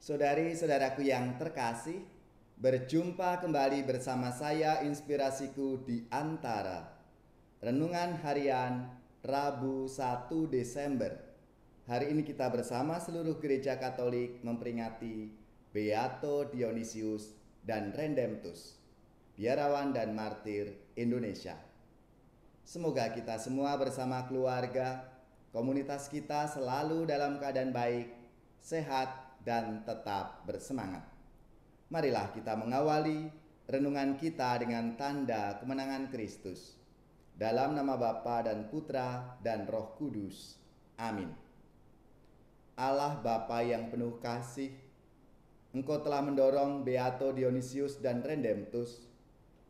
Saudari-saudaraku yang terkasih, berjumpa kembali bersama saya Inspirasiku di Antara. Renungan harian Rabu 1 Desember. Hari ini kita bersama seluruh gereja Katolik memperingati Beato Dionysius dan Redemptus, biarawan dan martir Indonesia. Semoga kita semua bersama keluarga, komunitas kita selalu dalam keadaan baik, sehat, dan tetap bersemangat. Marilah kita mengawali renungan kita dengan tanda kemenangan Kristus. Dalam nama Bapa dan Putra dan Roh Kudus. Amin. Allah Bapa yang penuh kasih, Engkau telah mendorong Beato Dionysius dan Redemptus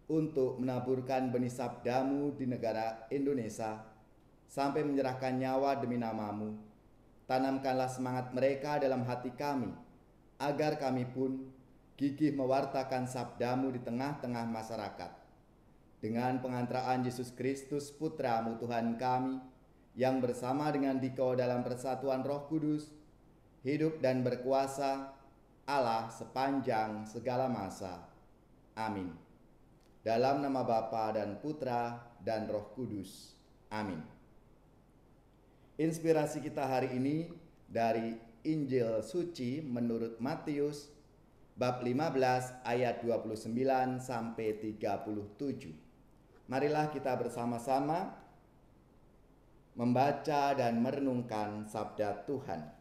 untuk menaburkan benih sabdamu di negara Indonesia sampai menyerahkan nyawa demi nama-Mu. Tanamkanlah semangat mereka dalam hati kami, agar kami pun gigih mewartakan sabdamu di tengah-tengah masyarakat. Dengan pengantaraan Yesus Kristus Putra-Mu Tuhan kami, yang bersama dengan Dikau dalam persatuan Roh Kudus, hidup dan berkuasa Allah sepanjang segala masa. Amin. Dalam nama Bapa dan Putra dan Roh Kudus. Amin. Inspirasi kita hari ini dari Injil Suci menurut Matius bab 15 ayat 29 sampai 37. Marilah kita bersama-sama membaca dan merenungkan sabda Tuhan.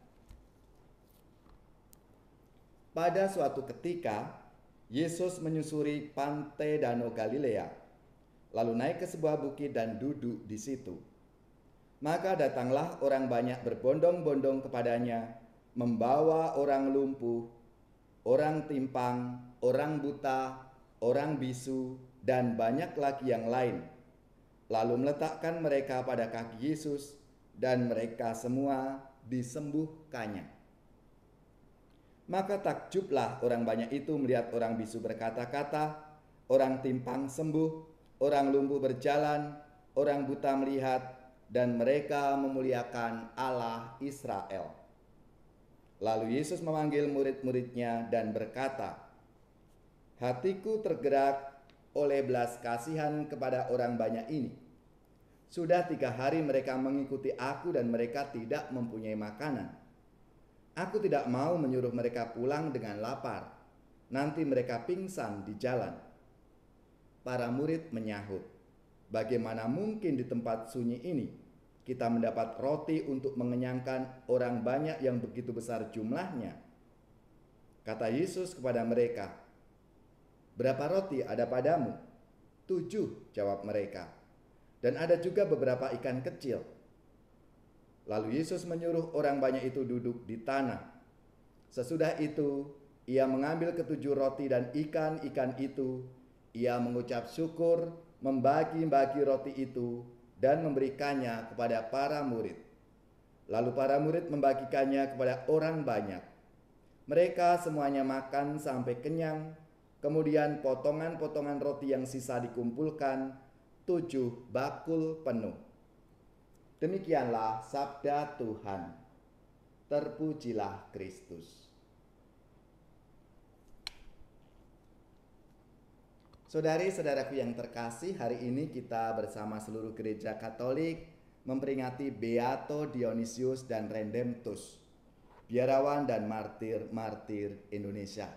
Pada suatu ketika, Yesus menyusuri pantai Danau Galilea, lalu naik ke sebuah bukit dan duduk di situ. Maka datanglah orang banyak berbondong-bondong kepadanya, membawa orang lumpuh, orang timpang, orang buta, orang bisu, dan banyak lagi yang lain. Lalu meletakkan mereka pada kaki Yesus, dan mereka semua disembuhkannya. Maka takjublah orang banyak itu melihat orang bisu berkata-kata, orang timpang sembuh, orang lumpuh berjalan, orang buta melihat, dan mereka memuliakan Allah Israel. Lalu Yesus memanggil murid-muridnya dan berkata, "Hatiku tergerak oleh belas kasihan kepada orang banyak ini. Sudah 3 hari mereka mengikuti aku dan mereka tidak mempunyai makanan. Aku tidak mau menyuruh mereka pulang dengan lapar. Nanti mereka pingsan di jalan." Para murid menyahut, "Bagaimana mungkin di tempat sunyi ini kita mendapat roti untuk mengenyangkan orang banyak yang begitu besar jumlahnya?" Kata Yesus kepada mereka, "Berapa roti ada padamu?" 7, jawab mereka. "Dan ada juga beberapa ikan kecil." Lalu Yesus menyuruh orang banyak itu duduk di tanah. Sesudah itu, ia mengambil ke-7 roti dan ikan-ikan itu. Ia mengucap syukur, membagi-bagi roti itu, dan memberikannya kepada para murid. Lalu para murid membagikannya kepada orang banyak. Mereka semuanya makan sampai kenyang. Kemudian potongan-potongan roti yang sisa dikumpulkan 7 bakul penuh. Demikianlah sabda Tuhan. Terpujilah Kristus. Saudari-saudaraku yang terkasih, hari ini kita bersama seluruh gereja Katolik memperingati Beato Dionysius dan Redemptus, biarawan dan martir Indonesia.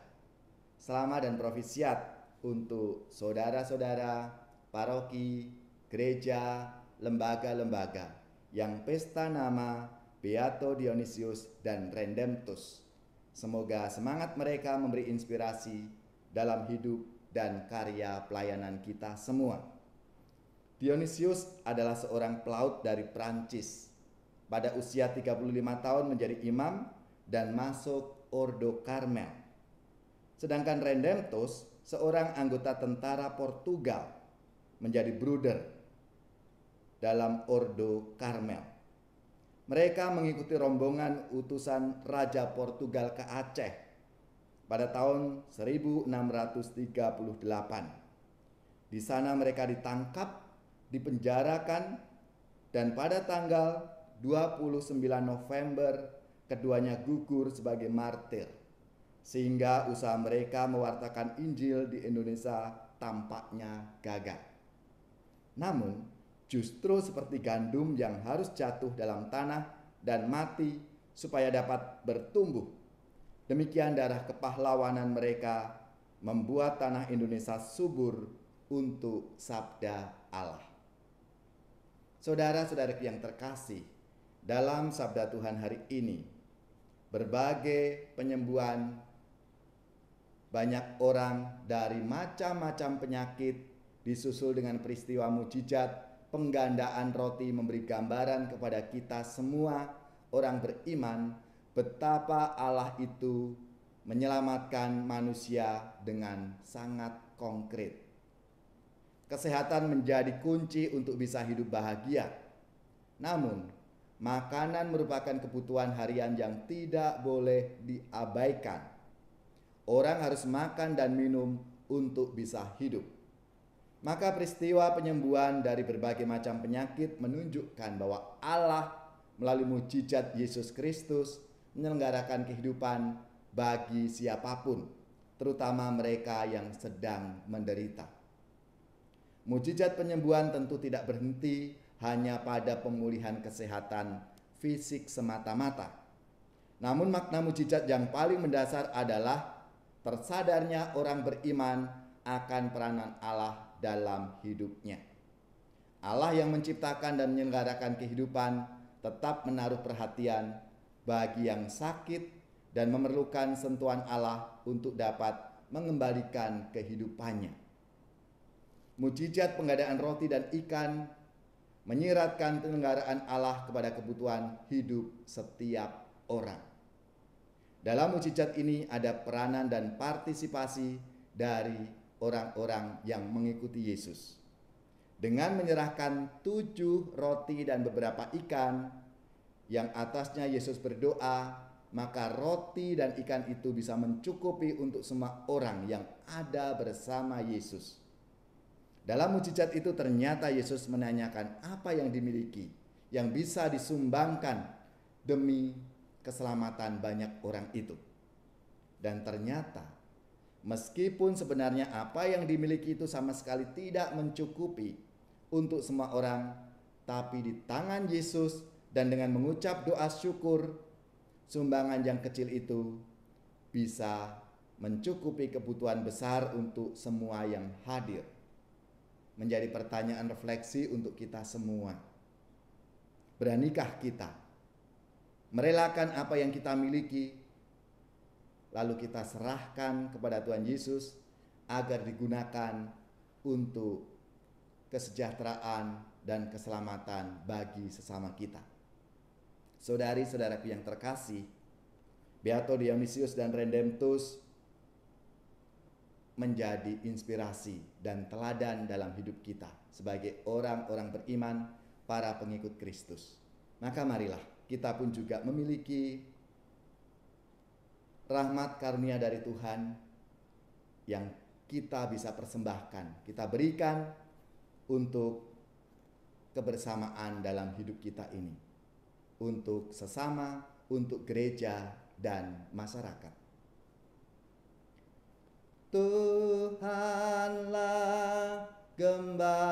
Selamat dan profisiat untuk saudara-saudara, paroki, gereja, lembaga-lembaga yang pesta nama Beato Dionysius dan Redemptus. Semoga semangat mereka memberi inspirasi dalam hidup dan karya pelayanan kita semua. Dionysius adalah seorang pelaut dari Prancis. Pada usia 35 tahun menjadi imam dan masuk Ordo Karmel. Sedangkan Redemptus, seorang anggota tentara Portugal, menjadi bruder dalam Ordo Karmel. Mereka mengikuti rombongan utusan Raja Portugal ke Aceh pada tahun 1638. Di sana mereka ditangkap, dipenjarakan, dan pada tanggal 29 November keduanya gugur sebagai martir. sehingga usaha mereka mewartakan Injil di Indonesia tampaknya gagal. Namun, justru seperti gandum yang harus jatuh dalam tanah dan mati supaya dapat bertumbuh, demikian darah kepahlawanan mereka membuat tanah Indonesia subur untuk sabda Allah. Saudara-saudara yang terkasih, dalam sabda Tuhan hari ini, berbagai penyembuhan banyak orang dari macam-macam penyakit disusul dengan peristiwa mujizat penggandaan roti memberi gambaran kepada kita semua orang beriman betapa Allah itu menyelamatkan manusia dengan sangat konkret. Kesehatan menjadi kunci untuk bisa hidup bahagia. Namun, makanan merupakan kebutuhan harian yang tidak boleh diabaikan. Orang harus makan dan minum untuk bisa hidup. Maka peristiwa penyembuhan dari berbagai macam penyakit menunjukkan bahwa Allah melalui mujizat Yesus Kristus menyelenggarakan kehidupan bagi siapapun, terutama mereka yang sedang menderita. Mujizat penyembuhan tentu tidak berhenti hanya pada pemulihan kesehatan fisik semata-mata. Namun makna mujizat yang paling mendasar adalah tersadarnya orang beriman akan peranan Allah dalam hidupnya. Allah yang menciptakan dan menyelenggarakan kehidupan tetap menaruh perhatian bagi yang sakit dan memerlukan sentuhan Allah untuk dapat mengembalikan kehidupannya. Mujizat penggandaan roti dan ikan menyiratkan penyelenggaraan Allah kepada kebutuhan hidup setiap orang. Dalam mujizat ini ada peranan dan partisipasi dari orang-orang yang mengikuti Yesus. Dengan menyerahkan 7 roti dan beberapa ikan yang atasnya Yesus berdoa, maka roti dan ikan itu bisa mencukupi untuk semua orang yang ada bersama Yesus. Dalam mujizat itu ternyata Yesus menanyakan apa yang dimiliki, yang bisa disumbangkan demi keselamatan banyak orang itu. Dan ternyata meskipun sebenarnya apa yang dimiliki itu sama sekali tidak mencukupi untuk semua orang, tapi di tangan Yesus dan dengan mengucap doa syukur, sumbangan yang kecil itu bisa mencukupi kebutuhan besar untuk semua yang hadir. Menjadi pertanyaan refleksi untuk kita semua. Beranikah kita merelakan apa yang kita miliki, lalu kita serahkan kepada Tuhan Yesus agar digunakan untuk kesejahteraan dan keselamatan bagi sesama kita. Saudari-saudaraku yang terkasih, Beato Dionysius dan Redemptus menjadi inspirasi dan teladan dalam hidup kita sebagai orang-orang beriman, para pengikut Kristus. Maka marilah kita pun juga memiliki rahmat karunia dari Tuhan yang kita bisa persembahkan, kita berikan untuk kebersamaan dalam hidup kita ini, untuk sesama, untuk gereja dan masyarakat. Tuhanlah gembalaku,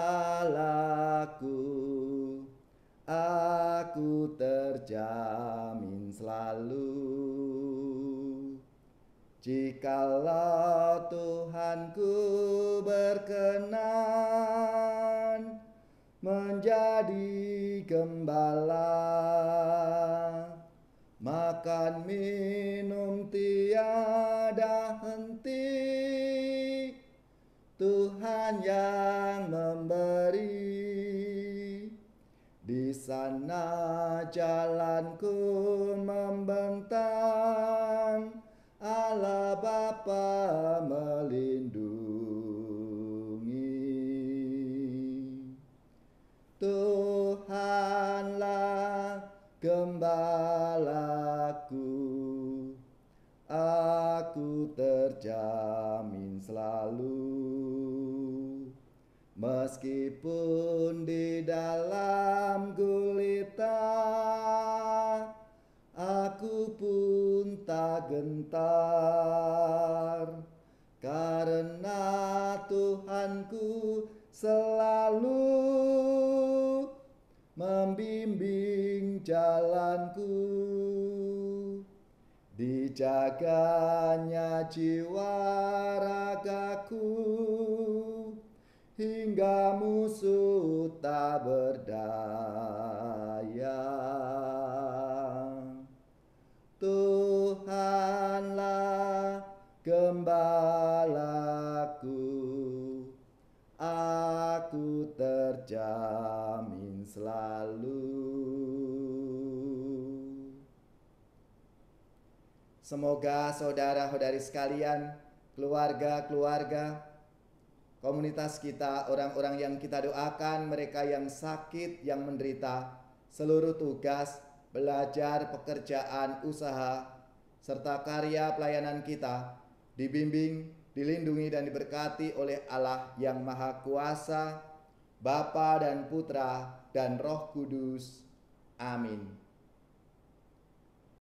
aku terjamin selalu. Jikalau Tuhanku berkenan menjadi gembala, makan minum tiada henti, Tuhan yang memberi. Di sana jalanku membentang, Allah Bapa melindungi. Tuhanlah gembalaku, aku terjamin selalu. Meskipun di dalam gulita, aku pun tak gentar, karena Tuhanku selalu membimbing jalanku. Dijaganya jiwa ragaku, hingga musuh tak berdaya. Tuhanlah gembalaku, aku terjamin selalu. Semoga saudara-saudari sekalian, keluarga-keluarga, komunitas kita, orang-orang yang kita doakan, mereka yang sakit, yang menderita, seluruh tugas, belajar, pekerjaan, usaha, serta karya pelayanan kita dibimbing, dilindungi dan diberkati oleh Allah yang Maha Kuasa, Bapa dan Putra dan Roh Kudus. Amin.